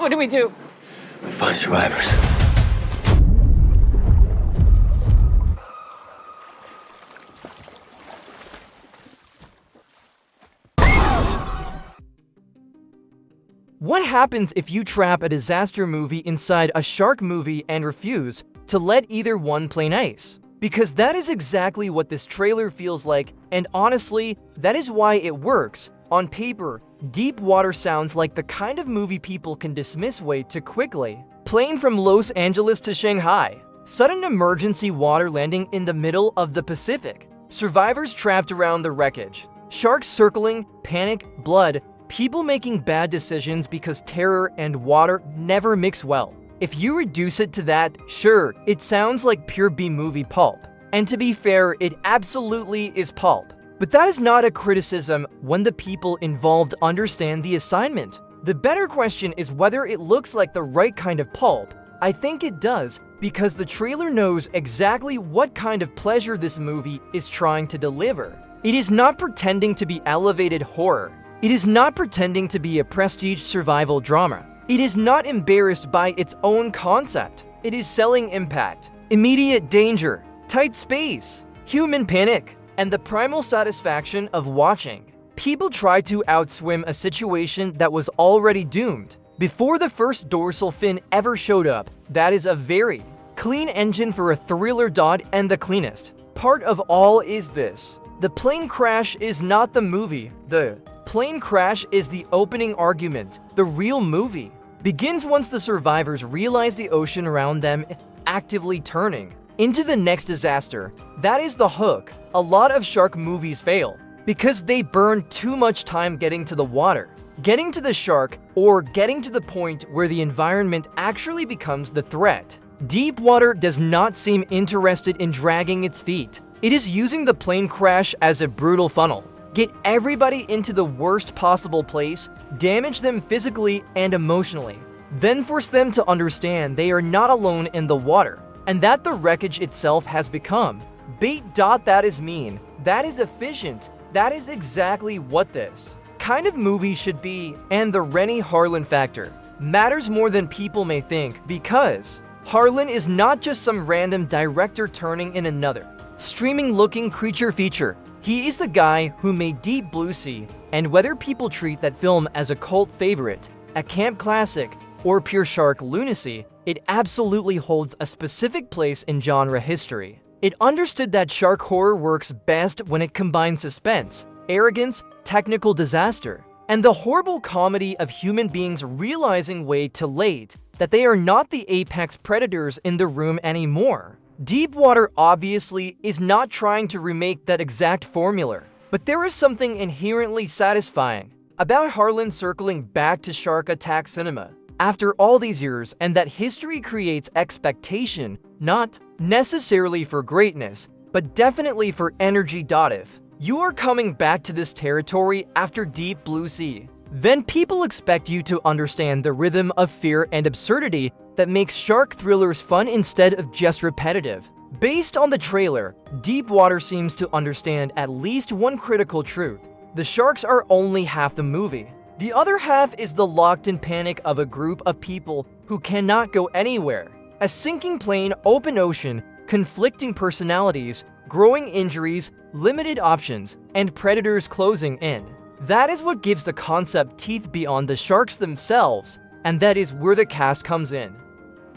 What do we do? We find survivors. What happens if you trap a disaster movie inside a shark movie and refuse to let either one play nice? Because that is exactly what this trailer feels like, and honestly, that is why it works. On paper, Deep Water sounds like the kind of movie people can dismiss way too quickly. Plane from Los Angeles to Shanghai. Sudden emergency water landing in the middle of the Pacific. Survivors trapped around the wreckage. Sharks circling, panic, blood, people making bad decisions because terror and water never mix well. If you reduce it to that, sure, it sounds like pure B-movie pulp. And to be fair, it absolutely is pulp. But that is not a criticism when the people involved understand the assignment. The better question is whether it looks like the right kind of pulp. I think it does, because the trailer knows exactly what kind of pleasure this movie is trying to deliver. It is not pretending to be elevated horror. It is not pretending to be a prestige survival drama. It is not embarrassed by its own concept. It is selling impact, immediate danger, tight space, human panic, and the primal satisfaction of watching people try to outswim a situation that was already doomed before the first dorsal fin ever showed up. That is a very clean engine for a thriller. And the cleanest part of all is this: the plane crash is not the movie. The plane crash is the opening argument. The real movie begins once the survivors realize the ocean around them actively turning into the next disaster. That is the hook. A lot of shark movies fail because they burn too much time getting to the water, getting to the shark, or getting to the point where the environment actually becomes the threat. Deep Water does not seem interested in dragging its feet. It is using the plane crash as a brutal funnel. Get everybody into the worst possible place, damage them physically and emotionally, then force them to understand they are not alone in the water, and that the wreckage itself has become bait. That is mean. That is efficient. That is exactly what this kind of movie should be. And the Renny Harlin factor matters more than people may think, because Harlin is not just some random director turning in another streaming-looking creature feature. He is the guy who made Deep Blue Sea, and whether people treat that film as a cult favorite, a camp classic, or pure shark lunacy, it absolutely holds a specific place in genre history. It understood that shark horror works best when it combines suspense, arrogance, technical disaster, and the horrible comedy of human beings realizing way too late that they are not the apex predators in the room anymore. Deep Water obviously is not trying to remake that exact formula, but there is something inherently satisfying about Harlin circling back to shark attack cinema after all these years, and that history creates expectation, not necessarily for greatness, but definitely for energy. If you are coming back to this territory after Deep Blue Sea, then people expect you to understand the rhythm of fear and absurdity that makes shark thrillers fun instead of just repetitive. Based on the trailer, Deep Water seems to understand at least one critical truth: the sharks are only half the movie. The other half is the locked-in panic of a group of people who cannot go anywhere. A sinking plane, open ocean, conflicting personalities, growing injuries, limited options, and predators closing in. That is what gives the concept teeth beyond the sharks themselves, and that is where the cast comes in.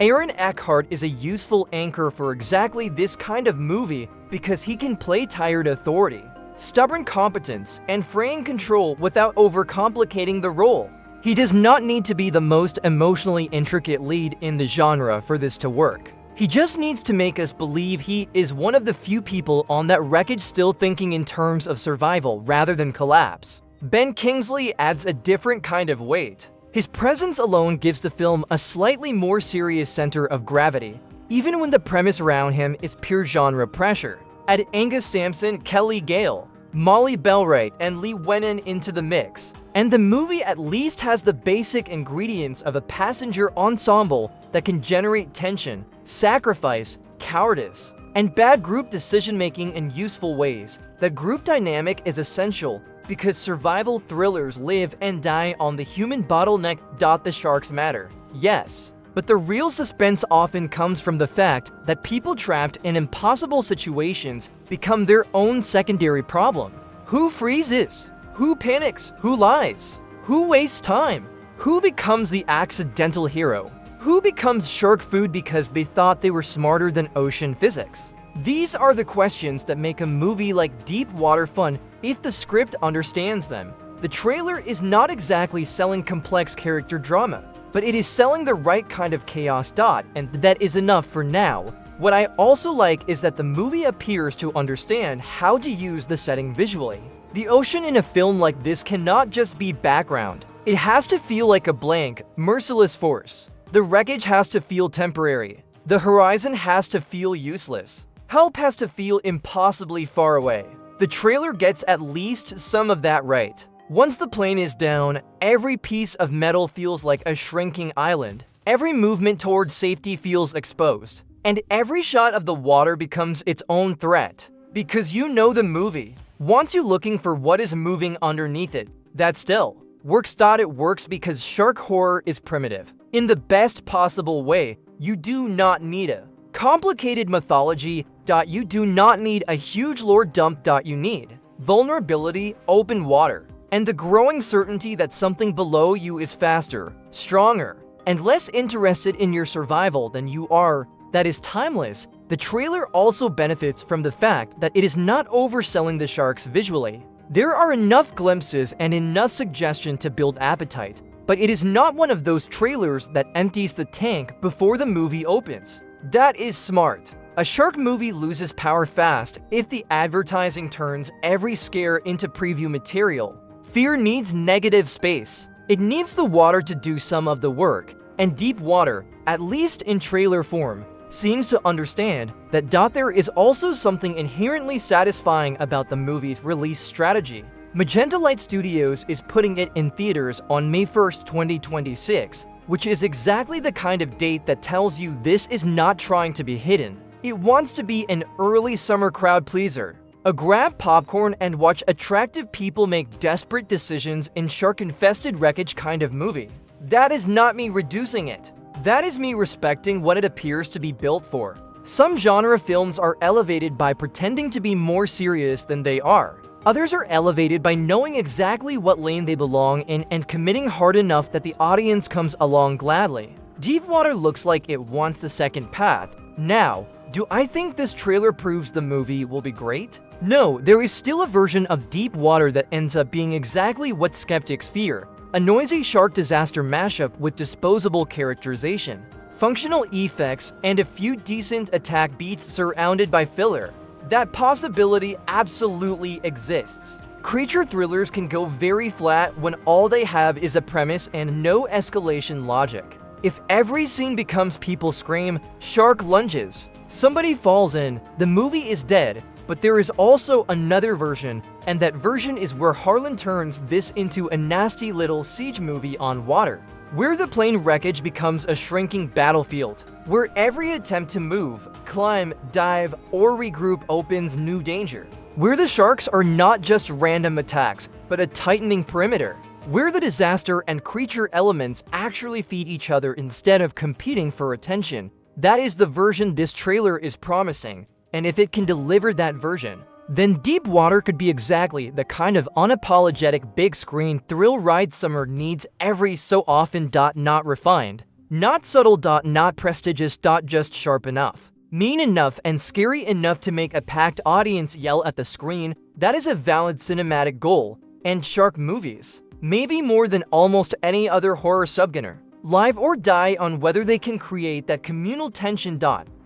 Aaron Eckhart is a useful anchor for exactly this kind of movie because he can play tired authority, stubborn competence, and fraying control without overcomplicating the role. He does not need to be the most emotionally intricate lead in the genre for this to work. He just needs to make us believe he is one of the few people on that wreckage still thinking in terms of survival rather than collapse. Ben Kingsley adds a different kind of weight. His presence alone gives the film a slightly more serious center of gravity, even when the premise around him is pure genre pressure. Add Angus Sampson, Kelly Gale, Molly Bellwright, and Lee Wenin into the mix, and the movie at least has the basic ingredients of a passenger ensemble that can generate tension, sacrifice, cowardice, and bad group decision-making in useful ways. The group dynamic is essential, because survival thrillers live and die on the human bottleneck. The sharks matter. Yes. But the real suspense often comes from the fact that people trapped in impossible situations become their own secondary problem. Who freezes? Who panics? Who lies? Who wastes time? Who becomes the accidental hero? Who becomes shark food because they thought they were smarter than ocean physics? These are the questions that make a movie like Deep Water fun if the script understands them. The trailer is not exactly selling complex character drama, but it is selling the right kind of chaos. And that is enough for now. What I also like is that the movie appears to understand how to use the setting visually. The ocean in a film like this cannot just be background. It has to feel like a blank, merciless force. The wreckage has to feel temporary. The horizon has to feel useless. Help has to feel impossibly far away. The trailer gets at least some of that right. Once the plane is down, every piece of metal feels like a shrinking island. Every movement towards safety feels exposed. And every shot of the water becomes its own threat. Because you know the movie wants you looking for what is moving underneath it. That still works. It works because shark horror is primitive. In the best possible way, you do not need a complicated mythology. You do not need a huge lore dump. You need vulnerability, open water, and the growing certainty that something below you is faster, stronger, and less interested in your survival than you are. That is timeless. The trailer also benefits from the fact that it is not overselling the sharks visually. There are enough glimpses and enough suggestion to build appetite, but it is not one of those trailers that empties the tank before the movie opens. That is smart. A shark movie loses power fast if the advertising turns every scare into preview material. Fear needs negative space. It needs the water to do some of the work, and Deep Water, at least in trailer form, seems to understand that. There is also something inherently satisfying about the movie's release strategy. Magenta Light Studios is putting it in theaters on May 1st, 2026, which is exactly the kind of date that tells you this is not trying to be hidden. It wants to be an early summer crowd pleaser. A grab popcorn and watch attractive people make desperate decisions in shark-infested wreckage kind of movie. That is not me reducing it. That is me respecting what it appears to be built for. Some genre films are elevated by pretending to be more serious than they are. Others are elevated by knowing exactly what lane they belong in and committing hard enough that the audience comes along gladly. Deep Water looks like it wants the second path. Now, do I think this trailer proves the movie will be great? No, there is still a version of Deep Water that ends up being exactly what skeptics fear: a noisy shark disaster mashup with disposable characterization, functional effects, and a few decent attack beats surrounded by filler. That possibility absolutely exists. Creature thrillers can go very flat when all they have is a premise and no escalation logic. If every scene becomes people scream, shark lunges, somebody falls in, the movie is dead. But there is also another version, and that version is where Harlin turns this into a nasty little siege movie on water, where the plane wreckage becomes a shrinking battlefield, where every attempt to move, climb, dive, or regroup opens new danger, where the sharks are not just random attacks, but a tightening perimeter, where the disaster and creature elements actually feed each other instead of competing for attention. That is the version this trailer is promising. And if it can deliver that version, then Deep Water could be exactly the kind of unapologetic big screen thrill ride summer needs every so often. Not refined, not subtle. Not prestigious. Just sharp enough, mean enough, and scary enough to make a packed audience yell at the screen. That is a valid cinematic goal, and shark movies, maybe more than almost any other horror subgenre, live or die on whether they can create that communal tension.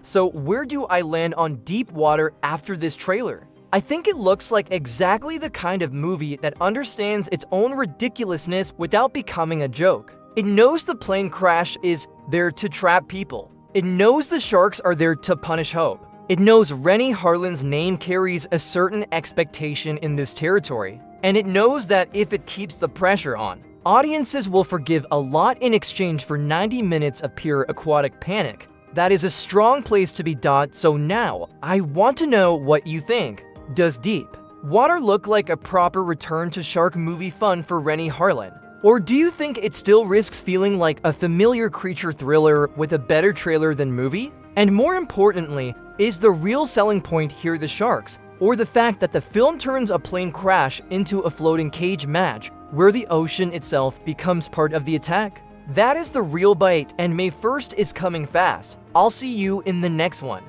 So where do I land on Deep Water after this trailer? I think it looks like exactly the kind of movie that understands its own ridiculousness without becoming a joke. It knows the plane crash is there to trap people. It knows the sharks are there to punish hope. It knows Renny Harlin's name carries a certain expectation in this territory. And it knows that if it keeps the pressure on, audiences will forgive a lot in exchange for 90 minutes of pure aquatic panic. That is a strong place to be. So now, I want to know what you think. Does Deep Water look like a proper return to shark movie fun for Renny Harlin? Or do you think it still risks feeling like a familiar creature thriller with a better trailer than movie? And more importantly, is the real selling point here the sharks, or the fact that the film turns a plane crash into a floating cage match where the ocean itself becomes part of the attack? That is the real bite, and May 1st is coming fast. I'll see you in the next one.